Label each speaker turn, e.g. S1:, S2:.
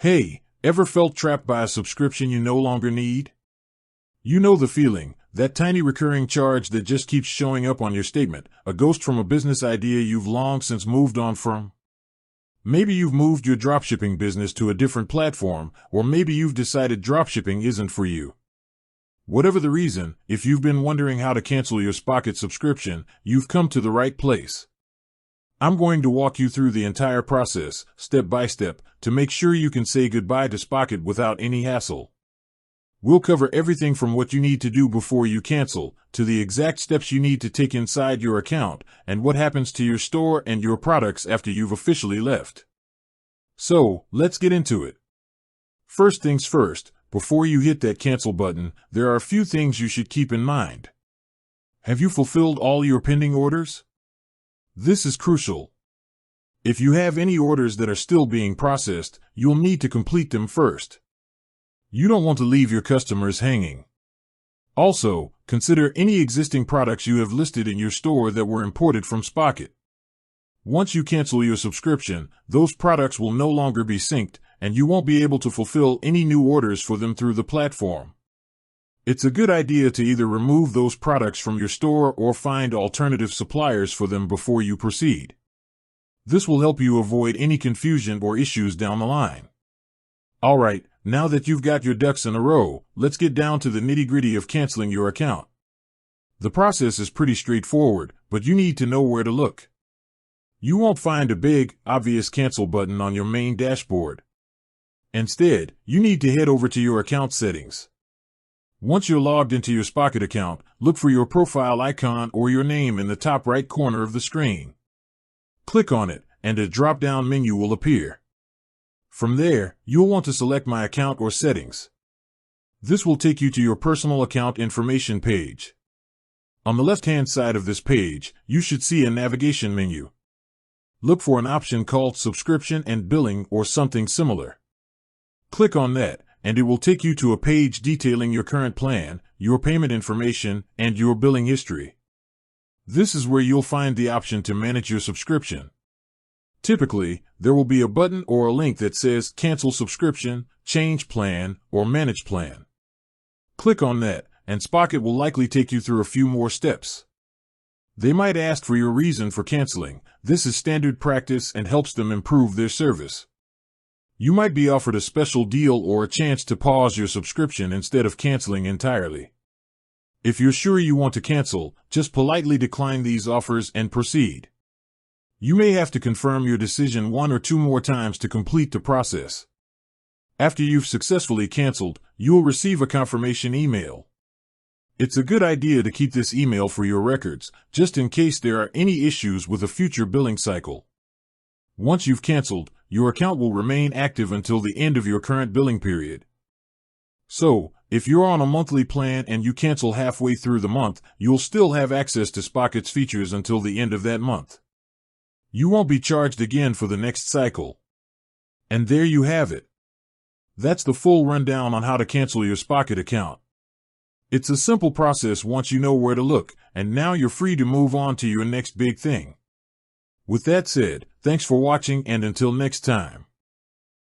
S1: Hey, ever felt trapped by a subscription you no longer need? You know the feeling, that tiny recurring charge that just keeps showing up on your statement, a ghost from a business idea you've long since moved on from. Maybe you've moved your dropshipping business to a different platform, or maybe you've decided dropshipping isn't for you. Whatever the reason, if you've been wondering how to cancel your Spocket subscription, you've come to the right place. I'm going to walk you through the entire process, step by step, to make sure you can say goodbye to Spocket without any hassle. We'll cover everything from what you need to do before you cancel, to the exact steps you need to take inside your account, and what happens to your store and your products after you've officially left. So, let's get into it. First things first, before you hit that cancel button, there are a few things you should keep in mind. Have you fulfilled all your pending orders? This is crucial. If you have any orders that are still being processed, you'll need to complete them first. You don't want to leave your customers hanging. Also, consider any existing products you have listed in your store that were imported from Spocket. Once you cancel your subscription, those products will no longer be synced, and you won't be able to fulfill any new orders for them through the platform. It's a good idea to either remove those products from your store or find alternative suppliers for them before you proceed. This will help you avoid any confusion or issues down the line. Alright, now that you've got your ducks in a row, let's get down to the nitty-gritty of canceling your account. The process is pretty straightforward, but you need to know where to look. You won't find a big, obvious cancel button on your main dashboard. Instead, you need to head over to your account settings. Once you're logged into your Spocket account, look for your profile icon or your name in the top right corner of the screen. Click on it, and a drop-down menu will appear. From there, you'll want to select My Account or Settings. This will take you to your personal account information page. On the left-hand side of this page, you should see a navigation menu. Look for an option called Subscription and Billing or something similar. Click on that, and it will take you to a page detailing your current plan, your payment information, and your billing history. This is where you'll find the option to manage your subscription. Typically, there will be a button or a link that says Cancel Subscription, Change Plan, or Manage Plan. Click on that, and Spocket will likely take you through a few more steps. They might ask for your reason for canceling. This is standard practice and helps them improve their service. You might be offered a special deal or a chance to pause your subscription instead of canceling entirely. If you're sure you want to cancel, just politely decline these offers and proceed. You may have to confirm your decision 1 or 2 more times to complete the process. After you've successfully canceled, you'll receive a confirmation email. It's a good idea to keep this email for your records, just in case there are any issues with a future billing cycle. Once you've canceled, your account will remain active until the end of your current billing period. So, if you're on a monthly plan and you cancel halfway through the month, you'll still have access to Spocket's features until the end of that month. You won't be charged again for the next cycle. And there you have it. That's the full rundown on how to cancel your Spocket account. It's a simple process once you know where to look, and now you're free to move on to your next big thing. With that said, thanks for watching, and until next time.